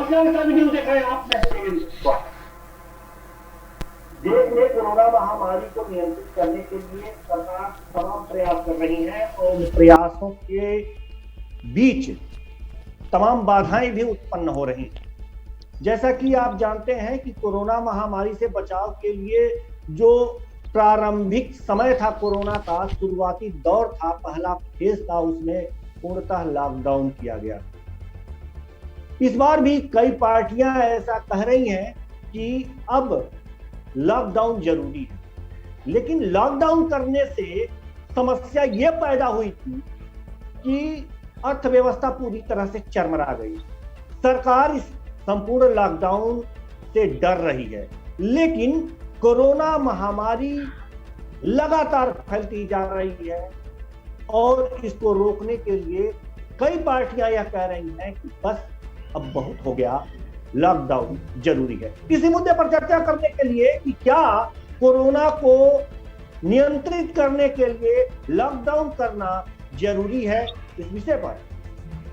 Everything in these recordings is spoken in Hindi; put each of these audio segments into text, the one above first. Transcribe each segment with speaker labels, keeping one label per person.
Speaker 1: कौन सा वीडियो देखा है आपने? देश में कोरोना महामारी को नियंत्रित करने के लिए सरकार तमाम प्रयास कर रही है और उन प्रयासों के बीच तमाम बाधाएं भी उत्पन्न हो रही हैं। जैसा कि आप जानते हैं कि कोरोना महामारी से बचाव के लिए जो प्रारंभिक समय था, कोरोना का शुरुआती दौर था, पहला फेज था, उसमें पूर्णतः लॉकडाउन किया गया। इस बार भी कई पार्टियां ऐसा कह रही हैं कि अब लॉकडाउन जरूरी है, लेकिन लॉकडाउन करने से समस्या ये पैदा हुई थी कि अर्थव्यवस्था पूरी तरह से चरमरा गई। सरकार इस संपूर्ण लॉकडाउन से डर रही है, लेकिन कोरोना महामारी लगातार फैलती जा रही है और इसको रोकने के लिए कई पार्टियां यह कह रही हैं कि बस अब बहुत हो गया, लॉकडाउन जरूरी है। इसी मुद्दे पर चर्चा करने के लिए कि क्या कोरोना को नियंत्रित करने के लिए लॉकडाउन करना जरूरी है, इस विषय पर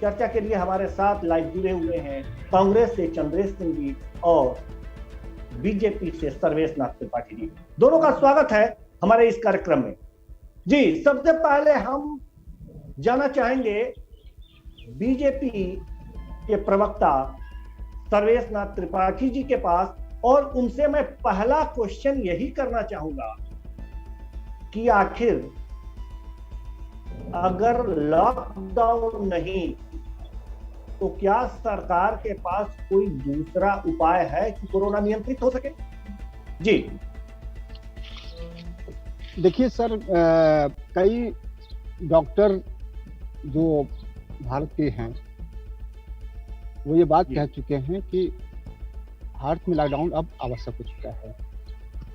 Speaker 1: चर्चा के लिए हमारे साथ लाइव जुड़े हुए हैं कांग्रेस से चंद्रेश सिंह जी और बीजेपी से सर्वेश नाथ त्रिपाठी जी। दोनों का स्वागत है हमारे इस कार्यक्रम में। जी, सबसे पहले हम जानना चाहेंगे बीजेपी के प्रवक्ता सर्वेश नाथ त्रिपाठी जी के पास, और उनसे मैं पहला क्वेश्चन यही करना चाहूंगा कि आखिर अगर लॉकडाउन नहीं तो क्या सरकार के पास कोई दूसरा उपाय है कि कोरोना नियंत्रित हो सके? जी
Speaker 2: देखिए सर, कई डॉक्टर जो भारत के हैं वो ये बात कह चुके हैं कि भारत में लॉकडाउन अब आवश्यक हो चुका है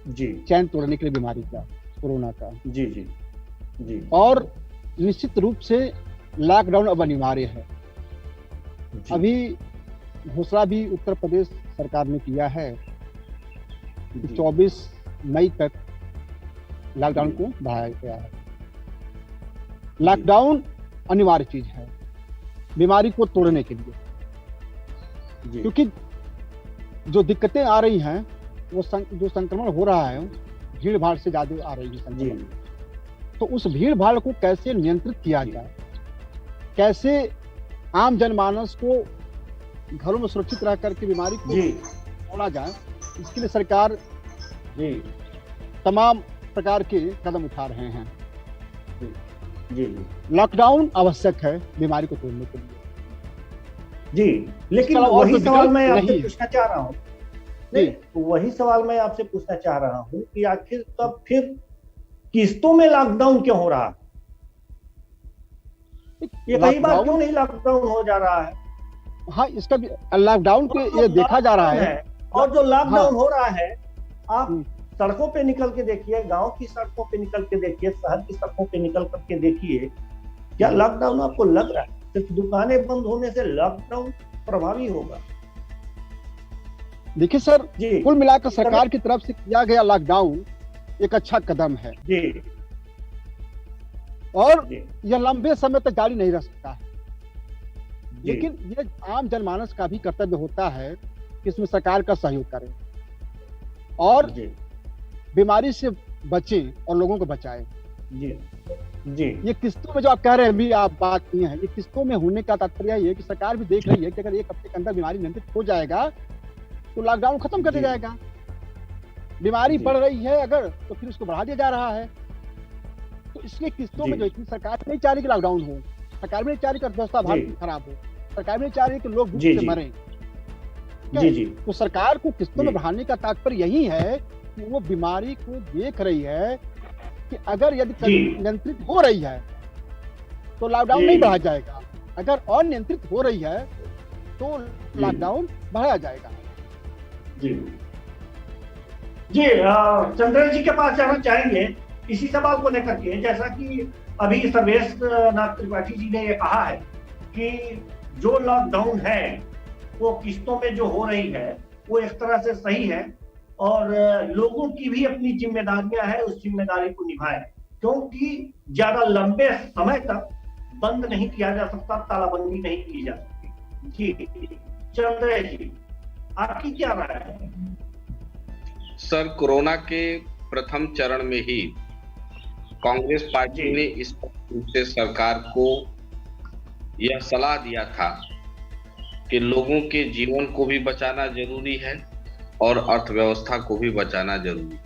Speaker 1: जी, चैन
Speaker 2: तोड़ने के लिए बीमारी का, कोरोना का।
Speaker 1: जी जी जी।
Speaker 2: और निश्चित रूप से लॉकडाउन अब अनिवार्य है। अभी घोषणा भी उत्तर प्रदेश सरकार ने किया है कि 24 मई तक लॉकडाउन को बढ़ाया गया है। लॉकडाउन अनिवार्य चीज है बीमारी को तोड़ने के लिए, क्योंकि जो दिक्कतें आ रही हैं वो जो संक्रमण हो रहा है भीड़ भाड़ से ज्यादा आ रही है संक्रमण। तो उस भीड़ भाड़ को कैसे नियंत्रित किया जाए, कैसे आम जनमानस को घरों में सुरक्षित रह करके बीमारी को तोड़ा जाए, इसके लिए सरकार तमाम प्रकार के कदम उठा रहे हैं। लॉकडाउन आवश्यक है बीमारी को तोड़ने के लिए।
Speaker 1: जी, लेकिन वही सवाल मैं आपसे पूछना चाह रहा हूँ। वही सवाल मैं आपसे पूछना चाह रहा हूँ कि आखिर तब फिर किस्तों में लॉकडाउन क्यों हो रहा है? ये कई बार क्यों नहीं लॉकडाउन हो जा रहा है?
Speaker 2: हाँ, इसका भी लॉकडाउन के ये देखा जा रहा है।
Speaker 1: और जो लॉकडाउन हो रहा है, आप सड़कों पे निकल के देखिए, गांव की सड़कों पे निकल के देखिए, शहर की सड़कों पे निकल करके देखिए, क्या लॉकडाउन आपको लग रहा है सिर्फ दुकानें बंद होने से लॉकडाउन प्रभावी होगा?
Speaker 2: देखिए सर, कुल मिलाकर सरकार की तरफ से किया गया लॉकडाउन एक अच्छा कदम है जी, और यह लंबे समय तक जारी नहीं रह सकता है। लेकिन ये आम जनमानस का भी कर्तव्य होता है कि इसमें सरकार का सहयोग करें और बीमारी से बचें और लोगों को बचाएं। जी, ये किस्तों में जो आप कह रहे हैं, अभी आप बात किए हैं, ये किस्तों में होने का तात्पर्य ये है कि सरकार भी देख रही है कि अगर एक हफ्ते के अंदर बीमारी नियंत्रित हो जाएगा तो लॉकडाउन खत्म कर दिया जाएगा। बीमारी बढ़ रही है अगर, तो फिर उसको बढ़ा दिया जा रहा है। तो इसलिए किस्तों में जो इतनी सरकार नहीं चाह रही कि लॉकडाउन हो, सरकार भी नहीं चाह रही कि अर्थव्यवस्था भारत की खराब हो, सरकार भी नहीं चाह रही कि लोग भूख से मरें। तो सरकार को किस्तों में बढ़ाने का तात्पर्य यही है कि वो बीमारी को देख रही है कि अगर यदि नियंत्रित हो रही है तो लॉकडाउन नहीं बढ़ाया जाएगा, अगर अनियंत्रित हो रही है तो लॉकडाउन बढ़ाया जाएगा।
Speaker 1: जी जी, चंद्रेश जी के पास जाना चाहेंगे इसी सवाल को लेकर के। जैसा कि अभी सर्वेश नाथ त्रिपाठी जी ने ये कहा है कि जो लॉकडाउन है वो किस्तों में जो हो रही है वो एक तरह से सही है, और लोगों की भी अपनी जिम्मेदारियां हैं, उस जिम्मेदारी को निभाएं, क्योंकि ज्यादा लंबे समय तक बंद नहीं किया जा सकता, तालाबंदी नहीं की जा सकती। जी चंद्र जी, आपकी क्या राय है?
Speaker 3: सर, कोरोना के प्रथम चरण में ही कांग्रेस पार्टी ने स्पष्ट रूप से सरकार को यह सलाह दिया था कि लोगों के जीवन को भी बचाना जरूरी है और अर्थव्यवस्था को भी बचाना जरूरी है।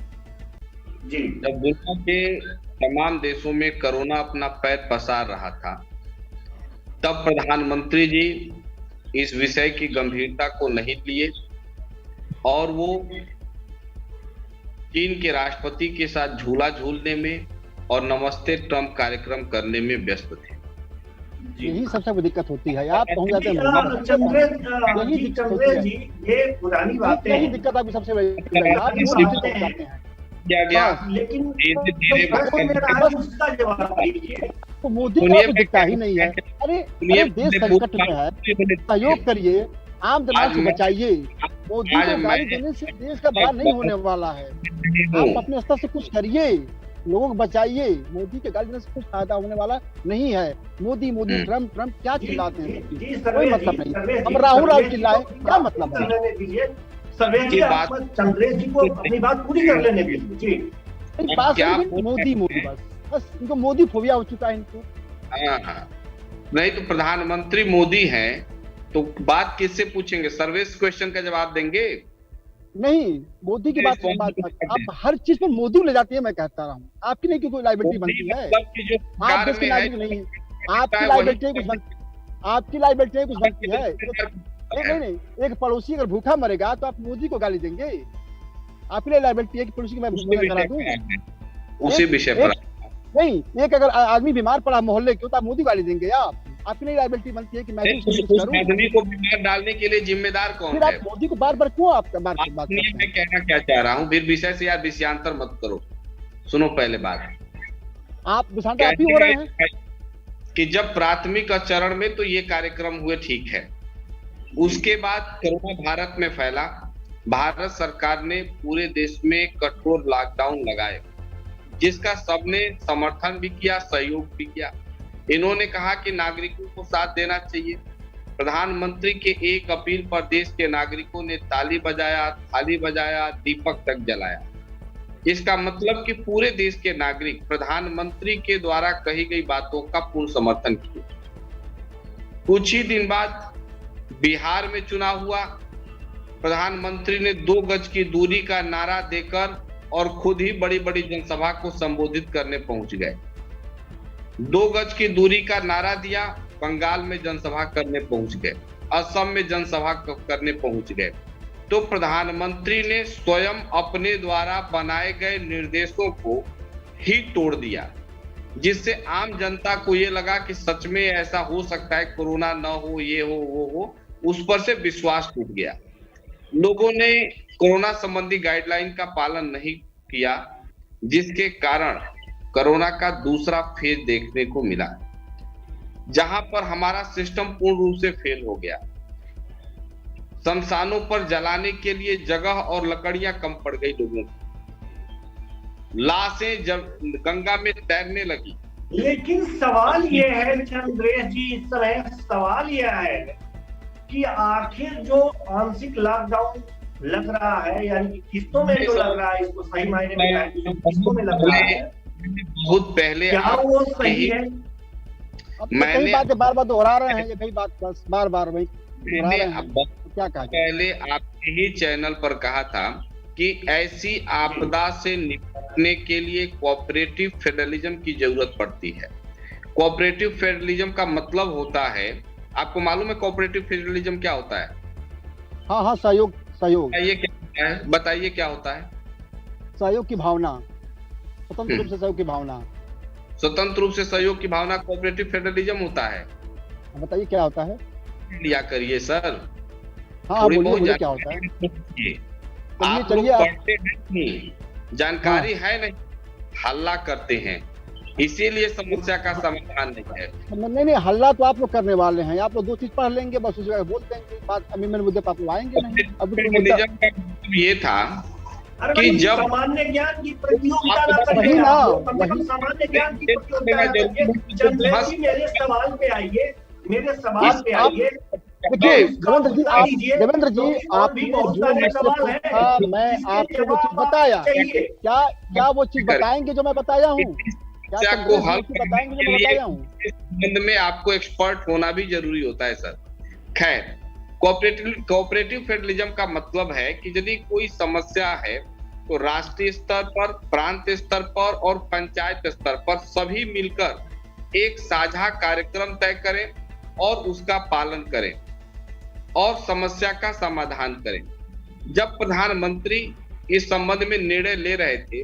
Speaker 1: जी।
Speaker 3: जब दुनिया के तमाम देशों में कोरोना अपना पैर पसार रहा था, तब प्रधानमंत्री जी इस विषय की गंभीरता को नहीं लिए और वो चीन के राष्ट्रपति के साथ झूला झूलने में और नमस्ते ट्रंप कार्यक्रम करने में व्यस्त थे।
Speaker 2: यही सबसे बड़ी दिक्कत होती है। आप पहुंच जाते हैं
Speaker 1: चंद्र जी, ये पुरानी बातें हैं।
Speaker 2: यही दिक्कत आपकी सबसे बड़ी आप
Speaker 3: क्या गया,
Speaker 1: लेकिन उसका जवाब दीजिए।
Speaker 2: तो मोदी को दिखता ही नहीं है। अरे देश संकट में है, सहयोग करिए, आम जनता को बचाइए। मोदी को गाली देने से देश का भला नहीं होने वाला है। आप अपने स्तर से कुछ करिए, लोगों को बचाइए। मोदी के गाली देने से कुछ फायदा होने वाला नहीं है। मोदी मोदी ट्रम्प ट्रम्प क्या चिल्लाते हैं, कोई मतलब नहीं। हम राहुल चिल्लाए, क्या मतलब है?
Speaker 1: चंद्रेश जी को अपनी बात पूरी कर लेने दीजिए।
Speaker 2: मोदी मोदी बस इनको मोदी फोबिया हो चुका है इनको।
Speaker 3: नहीं तो प्रधानमंत्री मोदी हैं तो बात किससे पूछेंगे? सर्विस क्वेश्चन का जवाब देंगे?
Speaker 2: नहीं, मोदी की बात आप हर चीज पर मोदी ले जाती है। मैं कहता रहा हूँ, आपकी नहीं कोई लाइबिलिटी बनती है। आप देश की लाइबिलिटी नहीं है, आपकी लाइबिलिटी कुछ बनती, आपकी लाइबिलिटी कुछ बनती है। नहीं, एक पड़ोसी अगर भूखा मरेगा तो आप मोदी को गाली देंगे? आपके लिए लाइबिलिटी है कि पड़ोसी को मैं करा दूं?
Speaker 3: उसी विषय पर
Speaker 2: नहीं, एक अगर आदमी बीमार पड़ा मोहल्ले के तो आप मोदी को गाली देंगे? आपकी नहीं लाइबिलिटी बनती है कि मैं
Speaker 3: आदमी को बीमार डालने के लिए जिम्मेदार कौन
Speaker 2: है? आप मोदी को बार बार क्यों आपका बात करते हैं?
Speaker 3: मैं कहना क्या चाह रहा हूँ, फिर विषय से यार विषयांतर मत करो। सुनो पहले बात,
Speaker 2: आप विषयांतर आप ही हो रहे हैं
Speaker 3: कि जब प्राथमिक चरण में तो ये कार्यक्रम हुए, ठीक है। उसके बाद कोरोना भारत में फैला, भारत सरकार ने पूरे देश में कठोर लॉकडाउन लगाए, जिसका सबने समर्थन भी किया, सहयोग भी किया। इन्होंने कहा कि नागरिकों को साथ देना चाहिए। प्रधानमंत्री के एक अपील पर देश के नागरिकों ने ताली बजाया, थाली बजाया, दीपक तक जलाया। इसका मतलब कि पूरे देश के नागरिक प्रधानमंत्री के द्वारा कही गई बातों का पूर्ण समर्थन किए। कुछ ही दिन बाद बिहार में चुनाव हुआ। प्रधानमंत्री ने 2 गज की दूरी का नारा देकर और खुद ही बड़ी बड़ी जनसभा को संबोधित करने पहुंच गए। 2 गज की दूरी का नारा दिया, बंगाल में जनसभा करने पहुंच गए, असम में जनसभा करने पहुंच गए। तो प्रधानमंत्री ने स्वयं अपने द्वारा बनाए गए निर्देशों को ही तोड़ दिया, जिससे आम जनता को ये लगा कि सच में ऐसा हो सकता है, कोरोना न हो, ये हो, वो हो। उस पर से विश्वास टूट गया। लोगों ने कोरोना संबंधी गाइडलाइन का पालन नहीं किया, जिसके कारण कोरोना का दूसरा फेज देखने को मिला, जहां पर हमारा सिस्टम पूर्ण रूप से फेल हो गया। शमशानों पर जलाने के लिए जगह और लकड़ियां कम पड़ गई लोगों को, लाशें जब गंगा में तैरने लगी।
Speaker 1: लेकिन सवाल यह है चंद्रेश जी, इस तरह सवाल यह है कि आखिर जो आंशिक लॉकडाउन लग रहा है, यानी कि किस्तों में जो लग रहा है, इसको सही मायने में किस्तों में लग रहा है,
Speaker 3: बहुत पहले
Speaker 1: क्या वो सही है?
Speaker 2: मैंने बातें बार बार दोहरा रहे हैं, ये भाई बात बस बार बार भाई
Speaker 3: क्या कहा? पहले आपके ही चैनल पर कहा था कि ऐसी आपदा से निपटने के लिए कोऑपरेटिव फेडरलिज्म की जरूरत पड़ती है। कोऑपरेटिव फेडरलिज्म का मतलब होता है, आपको मालूम है कोऑपरेटिव फेडरलिज्म क्या होता है?
Speaker 2: हाँ, सहयोग।
Speaker 3: ये क्या होता है? बताइए क्या होता है?
Speaker 2: सहयोग की भावना, स्वतंत्र रूप से सहयोग की भावना।
Speaker 3: स्वतंत्र रूप से सहयोग की भावना कोऑपरेटिव फेडरलिज्म होता है।
Speaker 2: बताइए क्या होता है?
Speaker 3: लिया करिए सर।
Speaker 2: हाँ, बोलिए क्या होता है?
Speaker 3: आप लोग पढ़ते नहीं, जानकारी है नहीं, हल्ला करते हैं, इसीलिए समस्या का समाधान नहीं है।
Speaker 2: नहीं, हल्ला तो आप लोग करने वाले हैं। आप लोग 2 चीज पढ़ लेंगे, बस उस जगह बोल देंगे बात। अमेंडमेंट मुद्दे पर आप लोग आएंगे नहीं।
Speaker 3: अब ये था कि जब
Speaker 1: सामान्य ज्ञान की प्रतियोगिता ना करिए, सामान्य ज्ञान की प्रतियोगिता। मेरे सवाल पे आइए,
Speaker 2: देखिए देवेंद्र जी, आप
Speaker 1: कीजिए,
Speaker 2: देवेंद्र जी
Speaker 1: क्योंकि और भी
Speaker 2: आपने
Speaker 1: बहुत
Speaker 2: जो
Speaker 1: सारे
Speaker 2: मुझसे
Speaker 1: सवाल हैं,
Speaker 2: पूछा, मैं
Speaker 1: इसके
Speaker 2: आपको वो चीज
Speaker 1: जवाब
Speaker 2: बताया।
Speaker 1: चाहिए।
Speaker 2: क्या क्या वो चीज बताएंगे जो मैं बताया हूँ? क्या
Speaker 3: समस्या को
Speaker 2: संग्रह
Speaker 3: हल
Speaker 2: जी
Speaker 3: करने
Speaker 2: बताएंगे जो
Speaker 3: के
Speaker 2: मैं
Speaker 3: लिए
Speaker 2: बताया हूँ?
Speaker 3: इस संबंध में आपको एक्सपर्ट होना भी जरूरी होता है सर। खैर, कोऑपरेटिव फेडरलिज्म का मतलब है कि यदि कोई समस्या है तो राष्ट्रीय स्तर पर, प्रांत स्तर पर और पंचायत स्तर पर सभी मिलकर एक साझा कार्यक्रम तय करें और उसका पालन करें और समस्या का समाधान करें। जब प्रधानमंत्री इस संबंध में निर्णय ले रहे थे,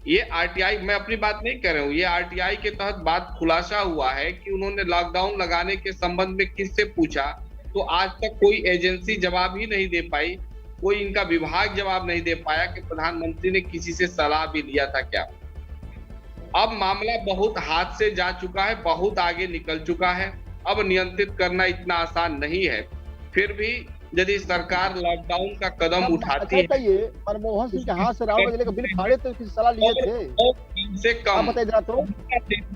Speaker 3: ये आरटीआई, मैं अपनी बात नहीं कर रहा हूं, ये आरटीआई के तहत बात खुलासा हुआ है कि उन्होंने लॉकडाउन लगाने के संबंध में किससे पूछा, तो आज तक कोई एजेंसी जवाब ही नहीं दे पाई, कोई इनका विभाग जवाब नहीं दे पाया कि प्रधानमंत्री ने किसी से सलाह भी लिया था क्या। अब मामला बहुत हाथ से जा चुका है, बहुत आगे निकल चुका है, अब नियंत्रित करना इतना आसान नहीं है। फिर भी यदि सरकार लॉकडाउन का कदम उठाती है,
Speaker 2: ये मनमोहन सिंह के हाथ से राहुल गांधी का बिल फाड़े तो किसी सलाह लिए थे?
Speaker 3: कम से कम
Speaker 2: बताइए जरा तो।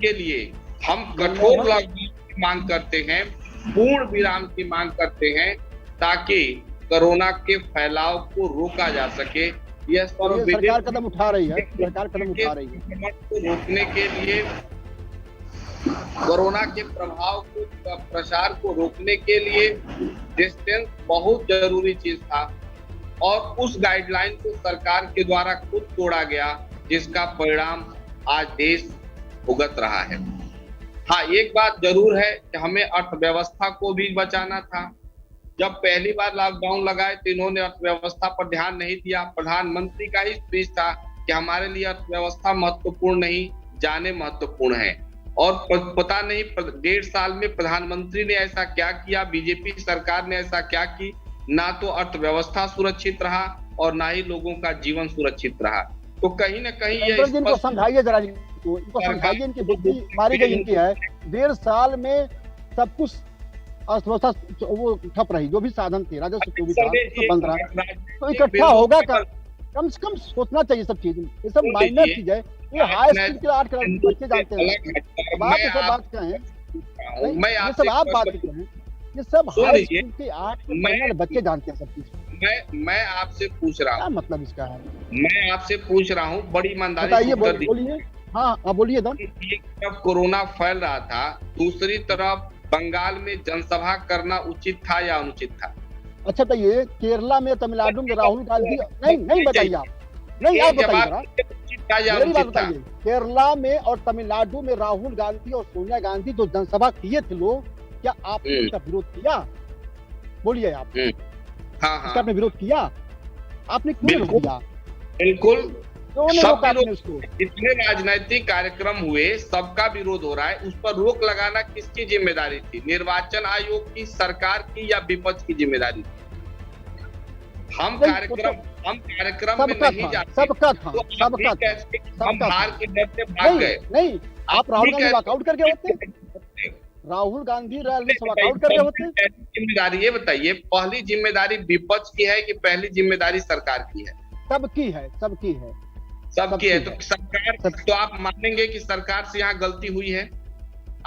Speaker 3: के लिए हम कठोर लॉकडाउन की मांग करते हैं, पूर्ण विराम की मांग करते हैं, ताकि कोरोना के फैलाव को रोका जा सके। यह
Speaker 2: सरकार कदम उठा रही है, सरकार कदम उठा रही है
Speaker 3: को रोकने के लिए, कोरोना के प्रभाव को, प्रसार को रोकने के लिए डिस्टेंस बहुत जरूरी चीज था और उस गाइडलाइन को सरकार के द्वारा खुद तोड़ा गया, जिसका परिणाम आज देश भुगत रहा है। हाँ, एक बात जरूर है कि हमें अर्थव्यवस्था को भी बचाना था। जब पहली बार लॉकडाउन लगाए तो इन्होंने अर्थव्यवस्था पर ध्यान नहीं दिया। प्रधानमंत्री का ही स्पीच था कि हमारे लिए अर्थव्यवस्था महत्वपूर्ण नहीं, जाने महत्वपूर्ण है। और पता नहीं 1.5 साल में प्रधानमंत्री ने ऐसा क्या किया, बीजेपी सरकार ने ऐसा क्या की, ना तो अर्थव्यवस्था सुरक्षित रहा और ना ही लोगों का जीवन सुरक्षित रहा। तो कहीं ना कहीं ये
Speaker 2: इनको समझाइए जरा, इनको समझाइए, इनकी बुद्धि मारी गई इनकी है। 1.5 साल में सब कुछ अर्थव्यवस्था वो ठप रही, जो भी साधन थे राजस्व जो भी था तो बंद रहा, तो इकट्ठा होगा। कम से कम सोचना चाहिए सब चीज, ये सब माइनर चीज है। ये हाई स्कूल के 8 क्लास बच्चे जानते हैं, बात ये सब बात कहें, ये सब आप बात कहें, ये सब हाई स्कूल के 8 बच्चे जानते हैं सब चीज।
Speaker 3: मैं आपसे पूछ रहा हूँ,
Speaker 2: क्या मतलब इसका है?
Speaker 3: मैं आपसे पूछ रहा हूँ, बड़ी ईमानदारी
Speaker 2: बताइए, बोलिए। हाँ बोलिए।
Speaker 3: एक तरफ कोरोना फैल रहा था, दूसरी तरफ बंगाल में जनसभा करना उचित था या अनुचित था?
Speaker 2: अच्छा, तो ये केरला में, तमिलनाडु में राहुल गांधी, नहीं बताइए आप, नहीं आप बताइए, मेरी बात बताइए। केरला में और तमिलनाडु में राहुल गांधी और सोनिया गांधी जो जनसभा किए थे लोग, क्या आपने इसका विरोध किया? बोलिए आप।
Speaker 3: हाँ,
Speaker 2: इसका आपने विरोध किया? आपने क्यों किया?
Speaker 3: बिल्कुल,
Speaker 2: सब
Speaker 3: इतने राजनीतिक कार्यक्रम हुए, सबका विरोध हो रहा है, उस पर रोक लगाना किसकी जिम्मेदारी थी? निर्वाचन आयोग की, सरकार की, या विपक्ष की जिम्मेदारी थी? हम कार्यक्रम में नहीं जाते,
Speaker 2: सबका था,
Speaker 3: हम हार के डर से भाग गए।
Speaker 2: नहीं, आप राहुल गांधी वॉकआउट करके होते, राहुल गांधी रैली से वॉकआउट करके होते।
Speaker 3: जिम्मेदारी ये बताइए, पहली जिम्मेदारी विपक्ष की है कि पहली जिम्मेदारी सरकार की है?
Speaker 2: सबकी है, सबकी है,
Speaker 3: सबकी है। तो सरकार, तो आप मानेंगे कि सरकार से यहाँ गलती हुई है?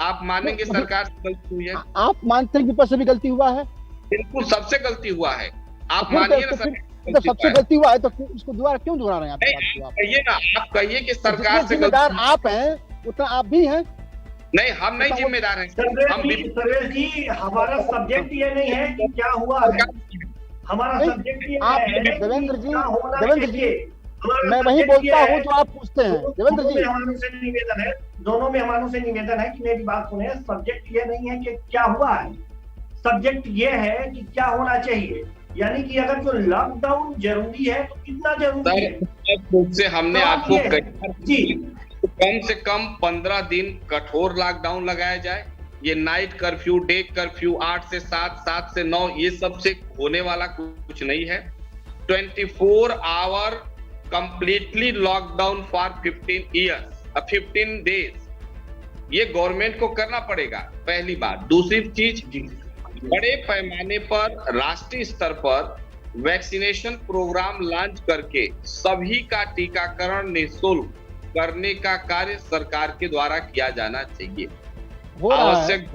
Speaker 3: आप मानेंगे सरकार से गलती हुई है?
Speaker 2: आप मानते हैं कि विपक्ष से भी गलती हुआ है?
Speaker 3: बिल्कुल, सबसे गलती हुआ है। आप मानिए ना,
Speaker 2: सबसे गलती हुआ है तो उसको दोबारा क्यों दोहरा रहे हैं?
Speaker 3: आप कहिए ना, आप कहिए कि सरकार से
Speaker 2: जिम्मेदार आप हैं, उतना आप भी हैं।
Speaker 3: नहीं, हम नहीं जिम्मेदार हैं।
Speaker 1: सर्वेश जी, हमारा सब्जेक्ट ये नहीं है कि क्या हुआ है, हमारा सब्जेक्ट ये है, देवेंद्र जी,
Speaker 2: मैं वही बोलता हूँ जो आप पूछते हैं। देवेंद्र जी,
Speaker 1: दोनों में हमारे से निवेदन है कि मेरी बात सुने। सब्जेक्ट ये नहीं है कि क्या हुआ है, सब्जेक्ट ये है कि क्या होना चाहिए। यानी कि अगर जो लॉकडाउन जरूरी है तो कितना जरूरी है?
Speaker 3: से हमने आपको कम से कम 15 दिन कठोर लॉकडाउन लगाया जाए। ये नाइट कर्फ्यू, डे कर्फ्यू, 8 से 7, 7 से 9, ये सबसे होने वाला कुछ नहीं है। 24 hour completely lockdown for 15 days, ये गवर्नमेंट को करना पड़ेगा, पहली बात। दूसरी चीज, बड़े पैमाने पर राष्ट्रीय स्तर पर वैक्सीनेशन प्रोग्राम लॉन्च करके सभी का टीकाकरण निःशुल्क करने का कार्य सरकार के द्वारा किया जाना चाहिए। आवश्यक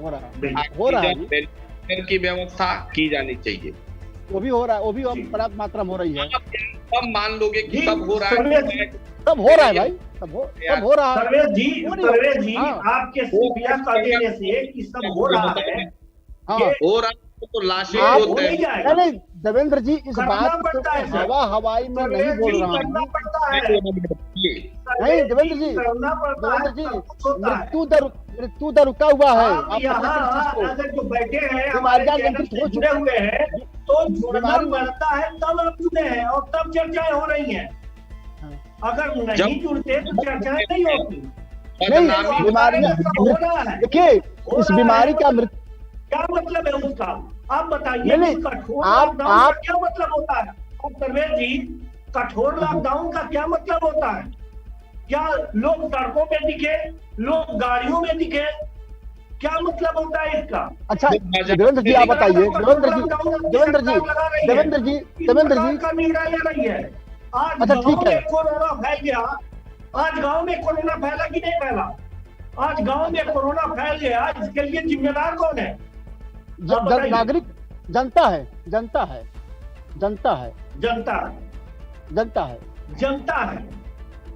Speaker 3: वेंटिलेटर की व्यवस्था की जानी चाहिए।
Speaker 2: वो भी हो रहा है, वो भी पर्याप्त मात्रा में हो रही है।
Speaker 3: अब मान लोगे कि सब हो रहा है,
Speaker 2: सब हो रहा है भाई, सब हो रहा है।
Speaker 1: सर्वेश जी
Speaker 2: हाँ।
Speaker 1: आपके सीपीएम का देने से कि सब हो रहा है,
Speaker 2: हाँ,
Speaker 3: हो रहा है तो लाशें
Speaker 2: आप
Speaker 3: होते हैं।
Speaker 2: नहीं देवेंद्र जी, इस
Speaker 1: करना
Speaker 2: बात को
Speaker 1: पड़ता है सर।
Speaker 2: हवा हवाई में नहीं बोल रहा
Speaker 1: करना
Speaker 2: हूँ।
Speaker 1: पड़ता है
Speaker 2: नहीं देवेंद्र जी,
Speaker 1: करना पड़ता है,
Speaker 2: देवेंद्र जी,
Speaker 1: सब कुछ होता है।
Speaker 2: मृत्यु दर रुका हुआ है।
Speaker 1: आप
Speaker 2: आप
Speaker 1: यहाँ अगर जो बैठे हैं हमारे
Speaker 2: बीमारियां
Speaker 1: चैनल
Speaker 2: नियंत्रित
Speaker 1: से
Speaker 2: हो
Speaker 1: जुड़े हुए हैं तो जुड़ना
Speaker 2: बीमारी-
Speaker 1: पड़ता है, तब आप जुड़े हैं और तब चर्चाएं हो रही हैं। अगर नहीं जुड़ते तो चर्चाएं नहीं होती।
Speaker 2: नहीं, बीमारियां
Speaker 1: हो रहा है,
Speaker 2: देखिए, इस बीमारी का मृत्यु
Speaker 1: क्या मतलब है उसका? आप बताइए,
Speaker 2: नहीं,
Speaker 1: कठोर
Speaker 2: आप-
Speaker 1: लॉकडाउन का क्या मतलब होता है? और सर्वेश जी, कठोर लॉकडाउन का क्या मतलब होता है? क्या लोग सड़कों पे दिखे, लोग गाड़ियों में दिखे, क्या मतलब होता है इसका?
Speaker 2: अच्छा देवेंद्र जी आप बताइए, देवेंद्र जी
Speaker 1: का निर्णय ले रही है। आज
Speaker 2: अच्छा,
Speaker 1: गांव
Speaker 2: ठीक है।
Speaker 1: में कोरोना फैल गया, आज गांव में कोरोना फैला कि नहीं फैला? आज गांव में कोरोना फैल गया, इसके लिए जिम्मेदार कौन है?
Speaker 2: नागरिक, जनता है, जनता है, जनता है,
Speaker 1: जनता,
Speaker 2: जनता है,
Speaker 1: जनता है।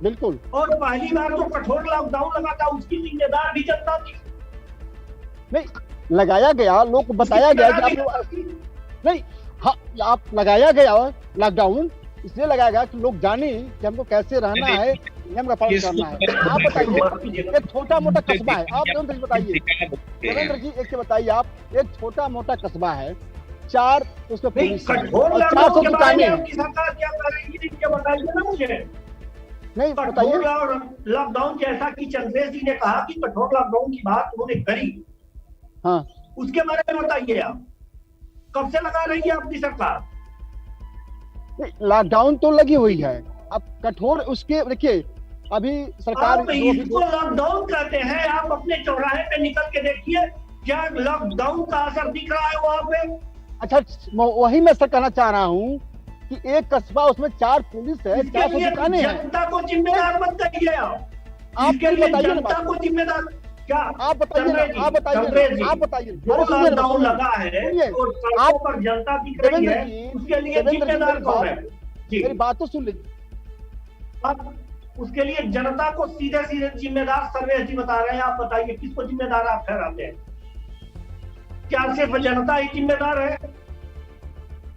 Speaker 2: बिल्कुल।
Speaker 1: और पहली बार तो कठोर लॉकडाउन लगा था, उसकी जिम्मेदार भी जनता थी।
Speaker 2: नहीं लगाया गया, लोग को बताया गया कि आप नहीं, हाँ आप लगाया गया लॉकडाउन इसलिए लगाया गया कि लोग जाने कि हमको कैसे रहना है, नियम का पालन करना है। आप बताइए, एक छोटा मोटा कस्बा है, आप देवेंद्र जी बताइए, देवेंद्र जी एक बताइए, आप एक छोटा मोटा कस्बा है, 4 उसमें पुलिस है
Speaker 1: कठोर
Speaker 2: और 400
Speaker 1: लॉकडाउन के बारे
Speaker 2: दुकानें
Speaker 1: में
Speaker 2: हैं।
Speaker 1: आपकी सरकार क्या कर रही है, ये बताइए ना मुझे।
Speaker 2: नहीं बताइए,
Speaker 1: कठोर लॉकडाउन जैसा कि चंद्रेश जी ने कहा कि कठोर लॉकडाउन की बात उन्होंने करी,
Speaker 2: हाँ
Speaker 1: उसके बारे में बताइए। आप कब से लगा रही है आपकी सरकार?
Speaker 2: लॉकडाउन तो लगी हुई है, अब कठोर उसके देखिए अभी सरकार
Speaker 1: आप इसको लॉकडाउन कहते हैं। आप अपने चौराहे पे निकल के देखिए, क्या लॉकडाउन का असर दिख रहा है वहां पे?
Speaker 2: अच्छा वही मैं सर कहना चाह रहा हूँ कि एक कस्बा उसमें 4 पुलिस है,
Speaker 1: इसके
Speaker 2: 400
Speaker 1: लिए
Speaker 2: दुकानें हैं।
Speaker 1: जनता को जिम्मेदार मत करिए
Speaker 2: आप
Speaker 1: इसके लिए
Speaker 2: बताइए ना
Speaker 1: जनता
Speaker 2: बात।
Speaker 1: को जिम्मेदार क्या?
Speaker 2: आप बताइए ना, आप बताइए, आप बताइए।
Speaker 1: जो
Speaker 2: अरे सुनिए ना,
Speaker 1: लॉकडाउन लगा है
Speaker 2: सुनिए,
Speaker 1: और सड़कों
Speaker 2: आप
Speaker 1: पर जनता दिख रही
Speaker 2: देवेंद्र
Speaker 1: है,
Speaker 2: जी,
Speaker 1: उसके लिए
Speaker 2: देवेंद्र जी,
Speaker 1: जिम्मेदार
Speaker 2: मेरी
Speaker 1: कौन है? जी,
Speaker 2: मेरी बात तो सुन लीजिए।
Speaker 1: आप उसके लिए जनता को सीधे सीधे जिम्मेदार सर्वेश जी बता रहे हैं। आप बताइए किसको जिम्मेदार आप ठहराते हैं? क्या सिर्फ जनता ही जिम्मेदार है?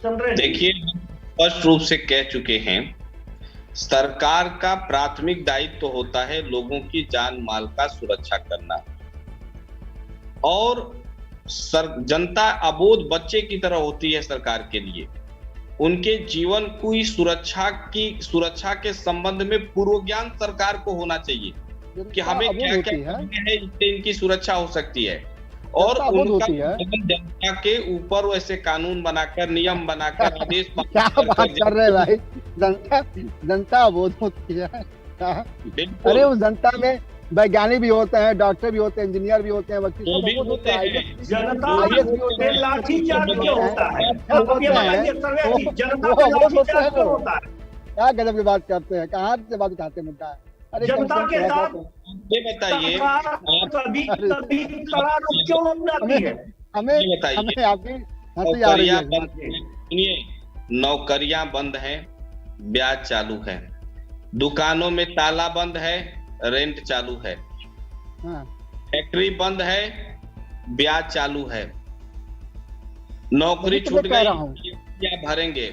Speaker 1: चंद्रेश,
Speaker 3: देखिए, स्पष्ट रूप से कह चुके हैं, सरकार का प्राथमिक दायित्व होता है लोगों की जान माल का सुरक्षा करना, और जनता अबोध बच्चे की तरह होती है सरकार के लिए। उनके जीवन की सुरक्षा के संबंध में पूर्व ज्ञान सरकार को होना चाहिए कि हमें क्या क्या है, इससे इनकी सुरक्षा हो सकती है। और उनका जनता के ऊपर वैसे कानून बनाकर, नियम बनाकर, आदेश
Speaker 2: क्या बात कर रहे हैं भाई, जनता अबोध होती है। अरे उस जनता में वैज्ञानिक भी होते हैं, डॉक्टर भी होते हैं, इंजीनियर भी होते हैं, वकील भी होते हैं,
Speaker 1: जनता पे लाठीचार्ज क्यों होता है?
Speaker 2: क्या गजब की बात करते हैं, कहाँ से बात उठाते हैं मुद्दा? अरे
Speaker 1: जनता के साथ
Speaker 3: ये बताइए,
Speaker 1: कभी कभी तरारुख क्यों अपनाती है?
Speaker 2: हमें आपकी हंसी आ रही है।
Speaker 3: सुनिए, नौकरियां बंद हैं, ब्याज चालू है, दुकानों में ताला बंद है, रेंट चालू है, फैक्ट्री बंद है, ब्याज चालू है, नौकरी छूट गई, क्या भरेंगे?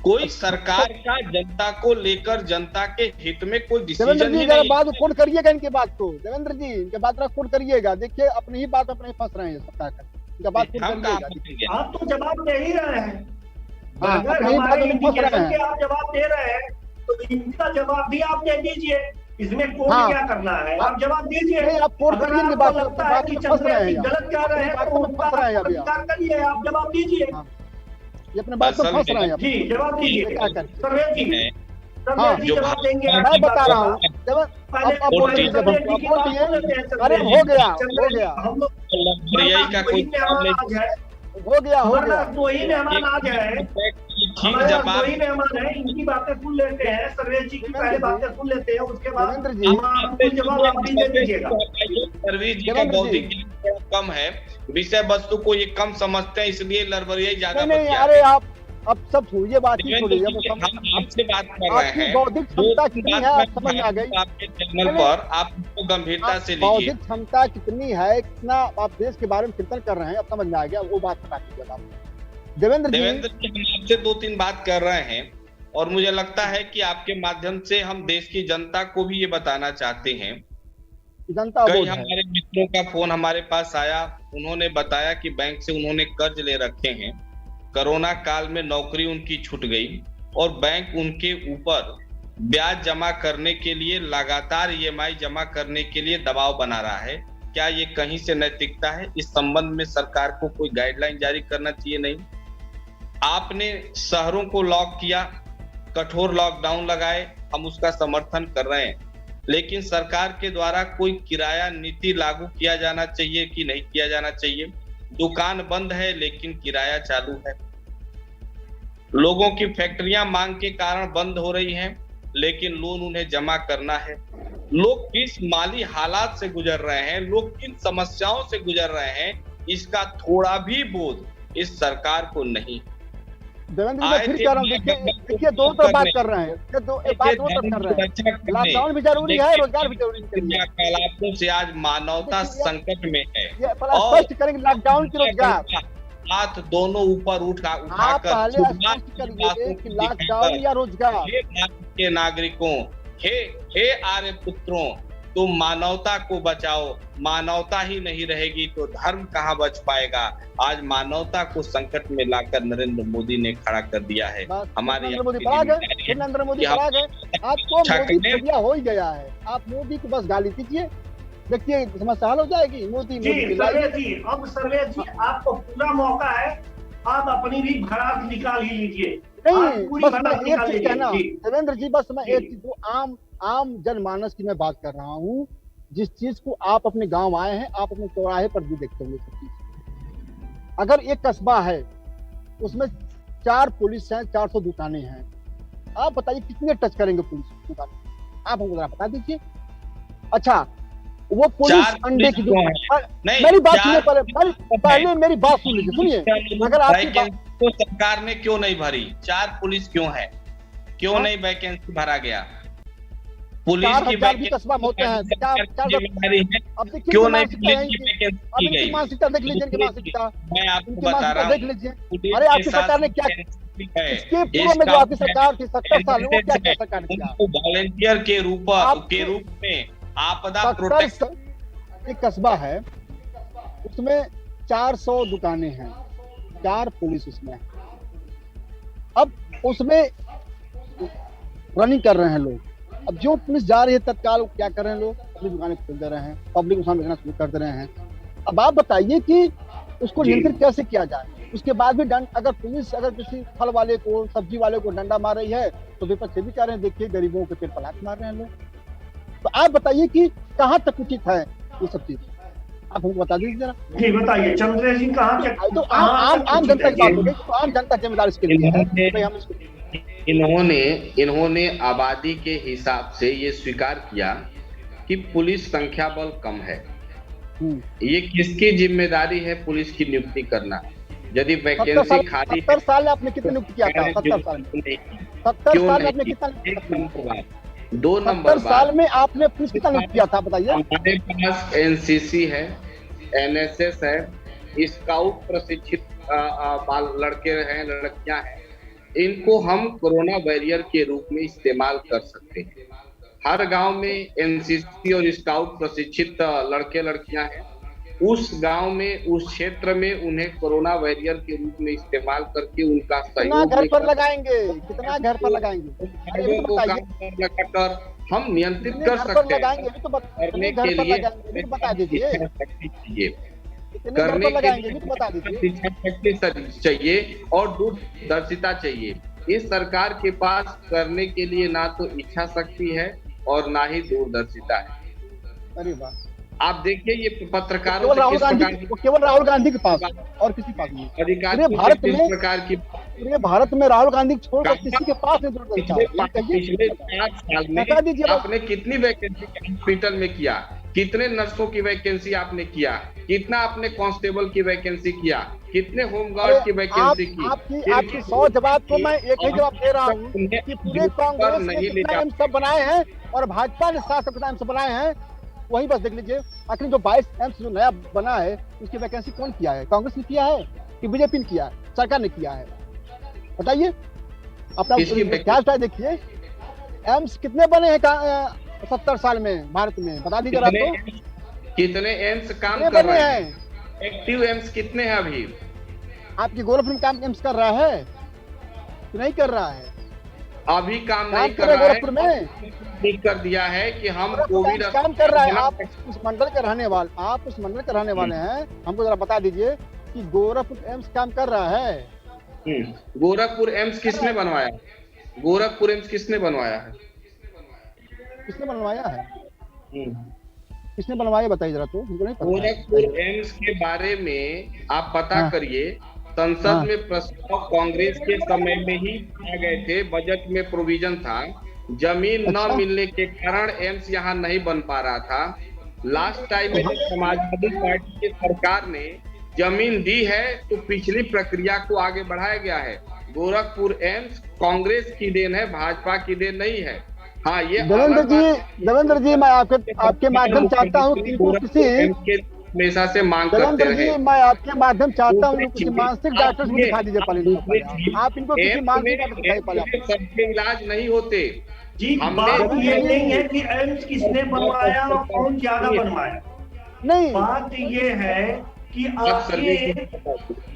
Speaker 3: कोई सरकार का जनता को लेकर, जनता के हित में कोई डिसीजन ही नहीं।
Speaker 2: बात कोट करिएगा इनके बात को, देवेंद्र जी इनके बात कोट करिएगा। देखिए अपनी ही बात अपने फंस रहे हैं सरकार का, इनका बात करिएगा।
Speaker 1: आप तो जवाब दे ही रहे हैं,
Speaker 2: अगर हमारे
Speaker 1: इंडिकेशन के आप जवाब दे रहे हैं तो इनका जवाब भी आप दे दीजिए। इसमें कोर्ट क्या करना है, आप जवाब दीजिए।
Speaker 2: आप कोर्ट करिए,
Speaker 1: अगर आपको लगता है कि चंद्रेश गलत कह रहे हैं तो उनका अधिकार करिए, आप जवाब दीजिए।
Speaker 2: ये अपने बात को फंस रहे हैं।
Speaker 1: जी जवाब दीजिए सर्वेश जी, जवाब देंगे।
Speaker 2: मैं बता रहा हूँ, अरे हो गया
Speaker 1: हम लोग
Speaker 2: हो गया
Speaker 1: हमारा दो ही मेहमान आज है, हमारे दो ही मेहमान है, इनकी बातें सुन लेते हैं, सर्वेश जी की पहले बातें सुन लेते हैं, उसके बाद जवाब आप भी दे दीजिएगा।
Speaker 3: सर्वेश जी का बौद्धिक कम है, विषय वस्तु को ये कम समझते हैं, इसलिए लड़बड़ियाई ज्यादा
Speaker 2: नहीं
Speaker 3: बतियाते
Speaker 2: अरे
Speaker 3: हैं।
Speaker 2: आप अब सब छोड़िए, बातचीत
Speaker 3: देवेंद्र
Speaker 2: छोड़िए,
Speaker 3: जी, हम आपसे बात कर रहे
Speaker 2: आपकी
Speaker 3: हैं,
Speaker 2: बौद्धिक
Speaker 3: जो
Speaker 2: क्षमता कितनी
Speaker 3: बात
Speaker 2: है
Speaker 3: मैं
Speaker 2: आप समझ में आ गई।
Speaker 3: आपके चैनल पर आप उसको गंभीरता से लीजिए।
Speaker 2: बौद्धिक क्षमता कितनी है, कितना आप देश के बारे में चिंतन कर रहे हैं, अब समझ में आ गया, वो बात बता दीजिएगा आप। देवेंद्र जी
Speaker 3: हम आपसे 2-3 बात कर रहे हैं और मुझे लगता है कि आपके माध्यम से हम देश की जनता को भी ये बताना चाहते हैं।
Speaker 2: जनता
Speaker 3: कई
Speaker 2: बोध है।
Speaker 3: हमारे मित्रों का फोन हमारे पास आया, उन्होंने बताया कि बैंक से उन्होंने कर्ज ले रखे हैं, कोरोना काल में नौकरी उनकी छूट गई और बैंक उनके ऊपर ब्याज जमा करने के लिए, लगातार ईएमआई जमा करने के लिए दबाव बना रहा है। क्या ये कहीं से नैतिकता है? इस संबंध में सरकार को कोई गाइडलाइन जारी करना चाहिए? नहीं। आपने शहरों को लॉक किया, कठोर लॉकडाउन लगाए, हम उसका समर्थन कर रहे हैं, लेकिन सरकार के द्वारा कोई किराया नीति लागू किया जाना चाहिए कि नहीं किया जाना चाहिए? दुकान बंद है लेकिन किराया चालू है। लोगों की फैक्ट्रियां मांग के कारण बंद हो रही हैं, लेकिन लोन उन्हें जमा करना है। लोग किस माली हालात से गुजर रहे हैं, लोग किन समस्याओं से गुजर रहे हैं, इसका थोड़ा भी बोध इस सरकार को नहीं।
Speaker 2: देवेंद्र जी मैं फिर कह रहा हूँ, देखिए दोनों तरफ बात कर रहे हैं, बात दो तरफ कर रहे हैं। लॉकडाउन भी जरूरी है, रोजगार भी जरूरी है।
Speaker 3: हालातों से आज मानवता संकट में है
Speaker 2: और स्पष्ट करेंगे लॉकडाउन की रोजगार,
Speaker 3: हाथ दोनों ऊपर
Speaker 2: आप पहले स्पष्ट करिए कि लॉकडाउन या रोजगार।
Speaker 3: हे भारत के नागरिकों, हे आर्य पुत्रों, तुम मानवता को बचाओ। मानवता ही नहीं रहेगी तो धर्म कहाँ बच पाएगा? आज मानवता को संकट में लाकर नरेंद्र मोदी ने खड़ा कर दिया है। हमारे
Speaker 2: नरेंद्र मोदी पड़ा गए, नरेंद्र मोदी पड़ा गए। आपको मोदी फैलिया हो ही गया है, आप मोदी को बस गाली दीजिए, देखिए समस्या हल हो जाएगी। मोदी
Speaker 1: सर्वे जी, अब सर्वे जी आपको पूरा मौका है, आप अपनी भी भड़ास निकाल ही लीजिए।
Speaker 2: नहीं बस मैं एक चीज कहना देवेंद्र जी, बस मैं एक चीज, आम जनमानस की मैं बात कर रहा हूँ, जिस चीज को आप अपने गांव आए हैं, आप अपने चौराहे पर भी देखते होंगे सब चीज। अगर एक कस्बा है उसमें 4 पुलिस हैं, 400 दुकानें हैं, आप बताइए कितने टच करेंगे पुलिस दुकान? आप हमको जरा बता दीजिए। अच्छा वो पुलिस अंडे की दुकान, मेरी बात सुनिए पहले मेरी बात सुन लीजिए, सुनिए। अगर आपकी
Speaker 3: तो सरकार ने क्यों नहीं भरी? 4 पुलिस क्यों है? क्यों नहीं वैकेंसी भरा गया? पुलिस की वैकेंसी
Speaker 2: कस्बा होते हैं, अब देखिए
Speaker 3: क्यों नहीं पुलिस की वैकेंसी की गई?
Speaker 2: मानसिकता देख लीजिए, मानसिकता
Speaker 3: मैं आपको बता रहा हूँ,
Speaker 2: देख लीजिए। अरे आपकी सरकार ने क्या, इसके पूर्व में जो आपकी सरकार थी 70 साल, वो क्या क्या सरकार ने किया?
Speaker 3: वॉलंटियर के रूप में आपदा प्रोटेक्शन।
Speaker 2: एक कस्बा है उसमें 400 दुकानें हैं, 4 पुलिस उसमें है। अब उसमें रनिंग कर रहे हैं लोग। अब जो पुलिस जा रही है तत्काल क्या कर रहे हैं लोग? अपनी दुकानें खोल दे रहे हैं, पब्लिक को सामने रखना शुरू कर दे रहे हैं। अब आप बताइए कि उसको नियंत्रित कैसे किया जाए? उसके बाद भी दंड, अगर पुलिस अगर किसी फल वाले को, सब्जी वाले को डंडा मार रही है तो विपक्ष भी कह रहे हैं देखिए गरीबों के पेट पर लात मार रहे हैं लोग। तो आप बताइए कि कहाँ तक उचित है ये सब चीज, आप हमको बता दीजिए जरा।
Speaker 1: जी बताइए चंद्रेश जी, कहाँ तक?
Speaker 2: तो आम जनता की बात हो गई, तो आम जनता जिम्मेदार इसके लिए है।
Speaker 3: इन्होंने आबादी के हिसाब से ये स्वीकार किया कि पुलिस संख्या बल कम है। ये किसकी जिम्मेदारी है पुलिस की नियुक्ति करना? यदि वैकेंसी खाली
Speaker 2: 70 साल में आपने कितने नियुक्त किया था? 70 साल में 70 साल में आपने कितना?
Speaker 3: 2 नंबर
Speaker 2: साल में आपने पुलिस कितना नियुक्त किया था बताइए?
Speaker 3: हमारे पास एनसीसी है, एनएसएस है, स्काउट प्रशिक्षित लड़के हैं, लड़कियां हैं। इनको हम कोरोना वॉरियर के रूप में इस्तेमाल कर सकते हैं। हर गांव में एनसीसी और स्काउट प्रशिक्षित लड़के लड़कियां हैं। उस गांव में, उस क्षेत्र में उन्हें कोरोना वॉरियर के रूप में इस्तेमाल करके उनका सहयोग
Speaker 2: घर पर लगाएंगे, कितना घर पर लगाएंगे,
Speaker 3: लगाकर हम नियंत्रित कर सकते हैं। करने के लिए
Speaker 2: बता दीजिए,
Speaker 3: करने के लिए चाहिए और दूरदर्शिता चाहिए। इस सरकार के पास करने के लिए ना तो इच्छा शक्ति है और ना ही दूरदर्शिता है।
Speaker 2: अरे वाह,
Speaker 3: आप देखिए ये पत्रकारों
Speaker 2: केवल राहुल गांधी के पास और किसी पास नहीं।
Speaker 3: अधिकारी
Speaker 2: भारत में राहुल गांधी छोड़कर किसी के पास नहीं दूरदर्शिता।
Speaker 3: पिछले 5 साल में आपने कितनी वैकेंसी हॉस्पिटल में किया? कितने नर्सों की वैकेंसी आपने किया, कितना आपने कांस्टेबल की वैकेंसी किया, कितने होमगार्ड की वैकेंसी की?
Speaker 2: आपकी 100 जवाब को मैं एक ही जवाब दे रहा हूँ कि पूरे कांग्रेस ने कितना एम्स सब बनाए हैं और भाजपा ने 7 कितना एम्स बनाए हैं, वही बस देख लीजिए। आखिर जो 22 एम्स जो नया बना है उसकी वैकेंसी कौन किया है? कांग्रेस ने किया है कि बीजेपी ने किया है, सरकार ने किया है? बताइए अपना क्या देखिए। एम्स कितने बने हैं 70 साल में भारत में, बता दीजिए आपको।
Speaker 3: कितने एम्स काम कर रहे हैं? एक्टिव एम्स कितने हैं अभी?
Speaker 2: आपकी गोरखपुर में काम एम्स कर रहा है कि नहीं कर रहा है?
Speaker 3: अभी काम नहीं कर रहा है।
Speaker 2: गोरखपुर में
Speaker 3: ठीक कर दिया है कि हम कोविड
Speaker 2: काम कर रहा है। आप उस मंडल के रहने वाले हैं, हमको जरा बता दीजिए कि गोरखपुर एम्स काम कर रहा है?
Speaker 3: गोरखपुर एम्स किसने बनवाया? गोरखपुर एम्स किसने बनवाया है?
Speaker 2: किसने बनवाया है? किसने बनवाया बताइए जरा, तो हमको नहीं पता।
Speaker 3: गोरखपुर एम्स के बारे में आप पता करिए। संसद में प्रस्ताव कांग्रेस के समय में ही आ गए थे, बजट में प्रोविजन था। जमीन न मिलने के कारण एम्स यहाँ नहीं बन पा रहा था। लास्ट टाइम में समाजवादी पार्टी की सरकार ने जमीन दी है तो पिछली प्रक्रिया को आगे बढ़ाया गया है। गोरखपुर एम्स कांग्रेस की देन है, भाजपा की देन नहीं है। हाँ, ये
Speaker 2: देवेंद्र जी मैं आपके माध्यम चाहता हूँ किसी
Speaker 3: हमेशा से मांग करते रहे।
Speaker 2: मैं आपके माध्यम चाहता हूँ किसी मानसिक डॉक्टर को दिखा दीजिए पहले। आप इनको किसी मानसिक डॉक्टर दिखाइए पहले।
Speaker 3: सबके इलाज नहीं होते
Speaker 1: जी। बात ये नहीं है कि एम्स किसने बनवाया और कौन ज्यादा बनवाया,
Speaker 2: नहीं,
Speaker 1: बात ये है कि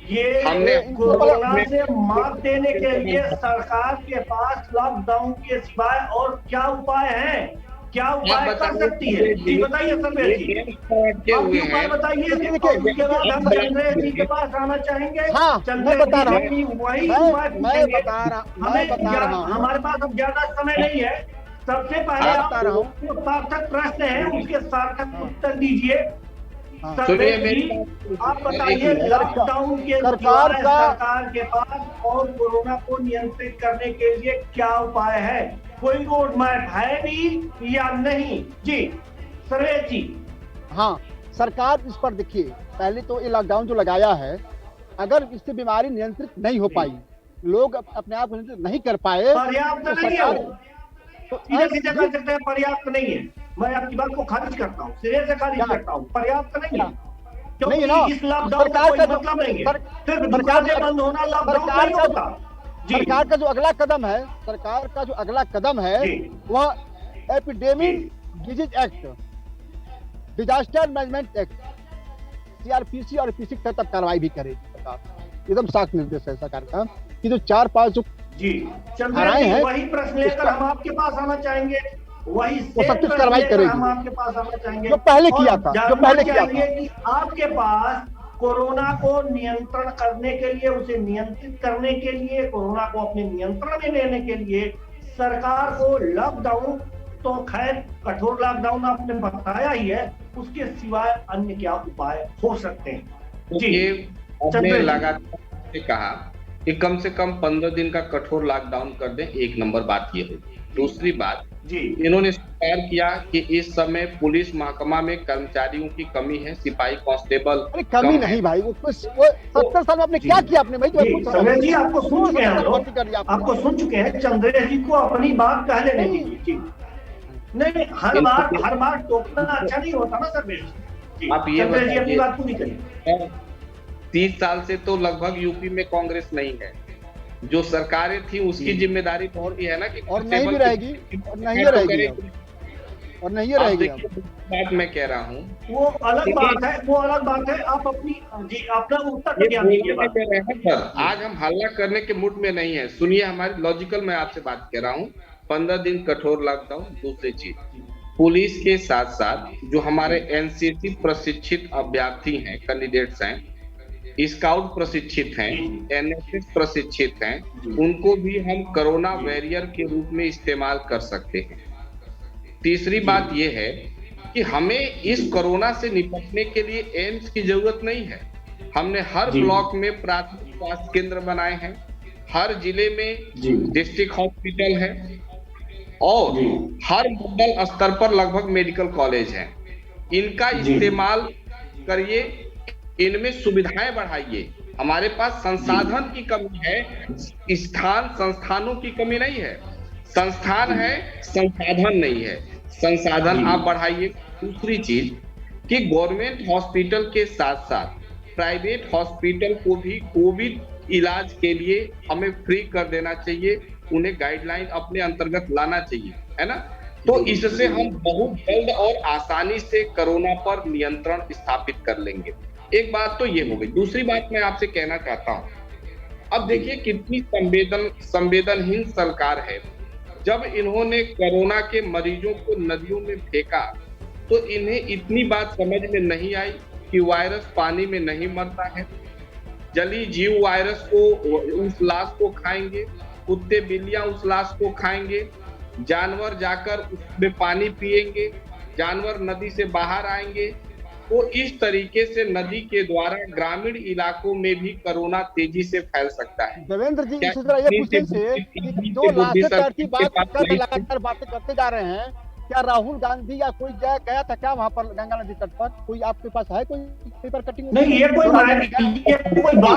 Speaker 1: ये कोरोना से मात देने के लिए सरकार के पास लॉकडाउन के सिवाय और क्या उपाय है? क्या उपाय कर सकती है? जी बताइए संजय जी, आप उपाय बताइए। उसके बाद हम संजय जी के पास आना चाहेंगे।
Speaker 2: हाँ, मैं बता रहा हूँ,
Speaker 1: वही उपाय पूछेंगे। हमारे पास अब ज्यादा समय नहीं है। सबसे पहले आप सार्थक प्रश्न है, उसके सार्थक उत्तर दीजिए। आप बताइए, लॉकडाउन के सरकार के पास और कोरोना को नियंत्रित करने के लिए क्या उपाय है? कोई रोड मैप है भी या नहीं? जी सर्वेश जी।
Speaker 2: हाँ, सरकार इस पर देखिए, पहले तो ये लॉकडाउन जो लगाया है, अगर इससे बीमारी नियंत्रित नहीं हो पाई, लोग अपने आप नियंत्रित नहीं कर पाए,
Speaker 1: पर्याप्त नहीं है, तो सीधे कर सकते हैं पर्याप्त नहीं है। मैं आपकी बात को खारिज करता हूँ, सिरे से खारिज करता हूँ, पर्याप्त नहीं है। क्योंकि इस लॉकडाउन का कोई मतलब नहीं है, सिर्फ दुकानें बंद होना लॉकडाउन नहीं होता।
Speaker 2: सरकार का जो अगला कदम है वह epidemic disease act, disaster management act, CrPC और पीसी के तहत कार्रवाई भी करेगी सरकार। एकदम सख्त निर्देश है सरकार का कि जो 4-5 जो
Speaker 1: जी चंद्र जी, वही प्रश्न लेकर हम आपके पास आना चाहेंगे, वही
Speaker 2: सब कुछ कार्रवाई करेगी।
Speaker 1: हम आपके पास आना चाहेंगे
Speaker 2: जो पहले किया था,
Speaker 1: कि आपके पास कोरोना को नियंत्रण करने के लिए, उसे नियंत्रित करने के लिए, कोरोना को अपने नियंत्रण में लेने के लिए सरकार को लॉकडाउन, तो खैर कठोर लॉकडाउन आपने बताया ही है, उसके सिवाय अन्य क्या उपाय हो सकते हैं?
Speaker 3: जी हमने लगातार कहा कि कम से कम 15 दिन का कठोर लॉकडाउन कर दें, एक नंबर बात ये होगी। दूसरी बात
Speaker 1: जी,
Speaker 3: इन्होंने स्वीकार किया कि इस समय पुलिस महकमा में कर्मचारियों की कमी है, सिपाही कांस्टेबल
Speaker 2: कमी नहीं भाई, वो 70 साल में आपने क्या किया आपने भाई?
Speaker 1: संजय जी आपको सुन चुके हैं, आपको सुन चुके हैं। चंद्रेश जी को अपनी बात कहने नहीं दीजिए। नहीं, हर बार टोकना अच्छा नहीं होता ना सर्वेश जी। आप ये अपनी बात पूरी करिए।
Speaker 3: 30 साल से तो लगभग यूपी में कांग्रेस नहीं है। जो सरकारें थी उसकी जिम्मेदारी तो और भी है ना कि
Speaker 2: और नहीं भी रहेगी, और नहीं रहेगी, और नहीं रहेगी।
Speaker 3: बात मैं कह रहा हूँ
Speaker 1: वो अलग बात है, वो अलग बात है। आप अपनी जी अपना उत्तर क्या दीजिए।
Speaker 3: आज हम हल्ला करने के मूड में नहीं है, सुनिए हमारी लॉजिकल, मैं आपसे बात कर रहा हूँ। 15 दिन कठोर लॉकडाउन। दूसरी चीज, पुलिस के साथ साथ जो हमारे एनसीसी प्रशिक्षित अभ्यर्थी हैं, कैंडिडेट्स हैं, स्काउट प्रशिक्षित हैं, एनएसएस प्रशिक्षित हैं, उनको भी हम कोरोना वॉरियर के रूप में इस्तेमाल कर सकते हैं। तीसरी बात यह है कि हमें इस कोरोना से निपटने के लिए एम्स की जरूरत नहीं है। हमने हर ब्लॉक में प्राथमिक स्वास्थ्य केंद्र बनाए हैं, हर जिले में डिस्ट्रिक्ट हॉस्पिटल है, और हर मंडल स्तर पर लगभग मेडिकल कॉलेज है। इनका इस्तेमाल करिए, इनमें सुविधाएं बढ़ाइए। हमारे पास संसाधन की कमी है, संस्थानों की कमी नहीं है। संस्थान है, संसाधन नहीं है। संसाधन आप बढ़ाइए। दूसरी चीज कि गवर्नमेंट हॉस्पिटल के साथ साथ प्राइवेट हॉस्पिटल को भी कोविड इलाज के लिए हमें फ्री कर देना चाहिए, उन्हें गाइडलाइन अपने अंतर्गत लाना चाहिए, है ना। तो इससे हम बहुत जल्द और आसानी से कोरोना पर नियंत्रण स्थापित कर लेंगे। एक बात तो ये हो गई। दूसरी बात मैं आपसे कहना चाहता हूँ, अब देखिए कितनी संवेदनहीन सरकार है। जब इन्होंने कोरोना के मरीजों को नदियों में फेंका तो इन्हें इतनी बात समझ में नहीं आई कि वायरस पानी में नहीं मरता है। जलीय जीव वायरस को, उस लाश को खाएंगे, कुत्ते बिल्लियां उस लाश को खाएंगे, जानवर जाकर उसमें पानी पिएंगे, जानवर नदी से बाहर आएंगे। तो इस तरीके से नदी के द्वारा ग्रामीण इलाकों में भी कोरोना तेजी से फैल सकता है।
Speaker 2: देवेंद्र जी, इसी तरह ये पूछने से कि जो लाशें की बात लगातार बातें करते जा रहे हैं, क्या राहुल गांधी या कोई गया था क्या वहां पर गंगा नदी तट पर? कोई आपके पास है कोई पेपर कटिंग?
Speaker 1: नहीं, ये कोई बात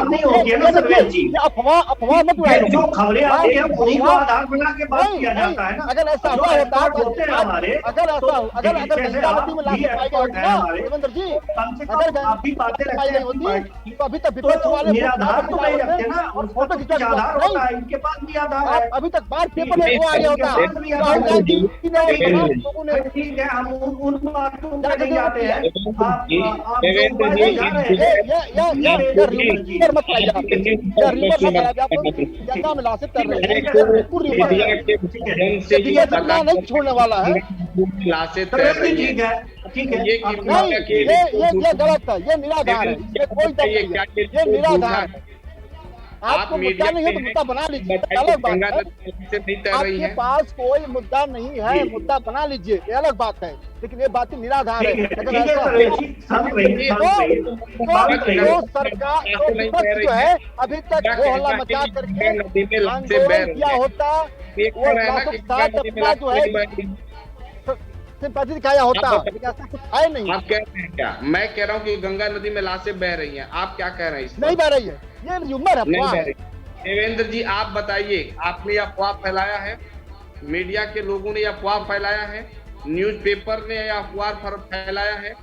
Speaker 1: नहीं होती है ना सर्वेश जी।
Speaker 2: अफवाह मत उड़ाइए।
Speaker 1: जो खबरें आती हैं उन्हीं को आधार बना के बात किया जाता है ना।
Speaker 2: अगर ऐसा हुआ होता, अगर गंगा नदी में लाशें पाई गई होती ना देवेंद्र जी, अगर
Speaker 1: आप भी बातें
Speaker 2: पाई गई होती तो अभी तक विपक्ष वाले
Speaker 1: निराधार तो नहीं रखते ना,
Speaker 2: फोटो खिंचा
Speaker 1: आधार होता है, इनके पास भी आधार है।
Speaker 2: अभी तक बार पेपर में वो आ गया होता।
Speaker 1: ठीक है, हम उन बातों में नहीं जाते हैं।
Speaker 2: गंगा में लाशें तैर रही है, नहीं छोड़ने वाला है।
Speaker 3: लाशें तैर रही है,
Speaker 1: ठीक है,
Speaker 2: ये गलत है, ये निराधार है, ये कोई दम नहीं है, ये निराधार है। आपको मुद्दा नहीं है तो मुद्दा बना लीजिए, अलग बात है। आपके पास कोई मुद्दा नहीं है, मुद्दा बना लीजिए, ये अलग बात है, लेकिन ये बात निराधार है। अगर ऐसा तो सरकार तो विपक्ष जो है अभी तक वो हल्ला मचा करके आंदोलन किया होता, वो अपना जो है सिंपैथी दिखाया होता, लेकिन ऐसा कुछ है नहीं।
Speaker 3: आप कह रहे हैं क्या? मैं कह रहा हूँ कि गंगा नदी में लाशें बह रही हैं, आप क्या कह रहे हैं?
Speaker 2: नहीं बह रही है, ये ह्यूमर है।
Speaker 3: देवेंद्र जी आप बताइए, आपने यह अफवाह फैलाया है, मीडिया के लोगों ने यह अफवाह फैलाया है, न्यूज़पेपर ने यह अफवाह फैलाया है?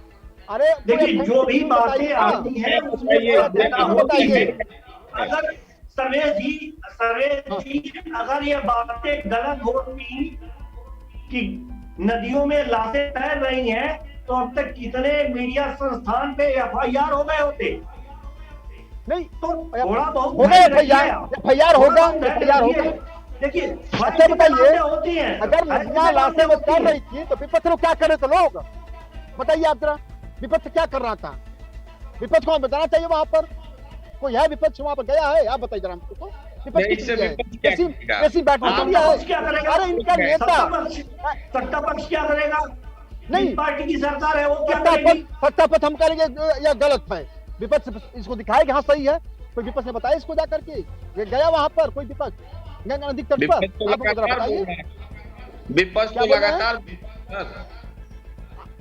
Speaker 2: अरे
Speaker 1: देखिए, जो भी बातें आती हैं बताइए। अगर सर्वेश जी अगर ये बातें गलत होती कि नदियों में लाशें तैर रही हैं तो अब तक कितने मीडिया संस्थान पे FIR हो गए होते।
Speaker 2: नहीं
Speaker 1: तो थोड़ा बहुत
Speaker 2: होगा, FIR होगा।
Speaker 1: देखिए,
Speaker 2: अच्छा बताइए,
Speaker 1: होती हैं
Speaker 2: अगर नदियां लाशें वो तैर रही थी तो विपक्ष लोग क्या कर रहे थे? लोग बताइए आप जरा, विपक्ष क्या कर रहा था? विपक्ष को बताना चाहिए वहां पर कोई है, विपक्ष वहां पर गया है? आप बताइए जरा हमको। कैसी बैठक दिया है? अरे इनका नेता
Speaker 1: सत्ता पक्ष क्या करेगा?
Speaker 2: नहीं,
Speaker 1: पार्टी की सरकार है, वो क्या करेगी?
Speaker 2: सत्ता पक्ष हम करेंगे या गलत है? विपक्ष इसको दिखाए कि हाँ सही है, कोई विपक्ष ने बताया इसको जाकर के? ये गया वहां पर कोई विपक्ष गंगा नदी तट पर? आप बताइए,
Speaker 3: विपक्ष तो लगातार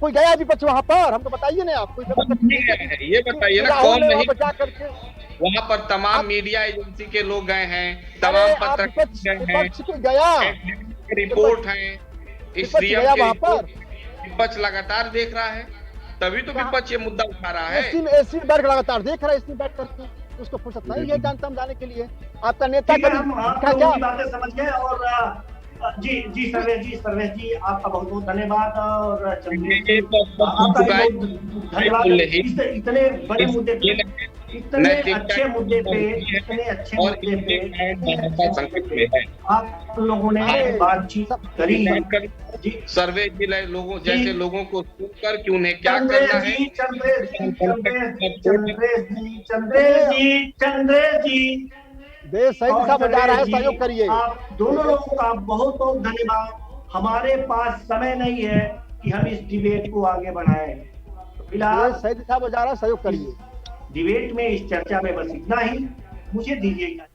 Speaker 2: कोई गया विपक्ष वहां पर? हम तो बताइए ना आप, कोई
Speaker 3: ये बताइए ना कौन नहीं
Speaker 2: जा करके
Speaker 3: वहां पर? तमाम मीडिया एजेंसी के लोग गए हैं, तमाम पत्रकार
Speaker 2: गया,
Speaker 3: रिपोर्ट है,
Speaker 2: पर
Speaker 3: विपक्ष लगातार देख रहा है, तभी तो विपक्ष ये मुद्दा उठा रहा है।
Speaker 2: एसी बैठ लगातार देख रहा है, इसमें बैठ करके उसको फुर्सत नहीं है जानता हम जाने के लिए। आपका नेता
Speaker 1: क्या बातें समझ गए। और जी सर्वेश जी आपका बहुत बहुत धन्यवाद। और धन्यवाद इतने बड़े मुद्दे पे, इतने अच्छे मुद्दे पे आप लोगों ने बातचीत करी।
Speaker 3: सर्वे जी लोगों जैसे लोगों को सुनकर कि उन्हें क्या करना है।
Speaker 1: चंद्रेश जी
Speaker 2: देश सही दिशा में जा रहा है, सहयोग करिए।
Speaker 1: आप दोनों लोगों का बहुत बहुत धन्यवाद। हमारे पास समय नहीं है कि हम इस डिबेट को आगे बढ़ाएं। फिलहाल
Speaker 2: सही दिशा में जा रहा है, सहयोग करिए।
Speaker 1: डिबेट में इस चर्चा में बस इतना ही। मुझे दीजिए इजाजत।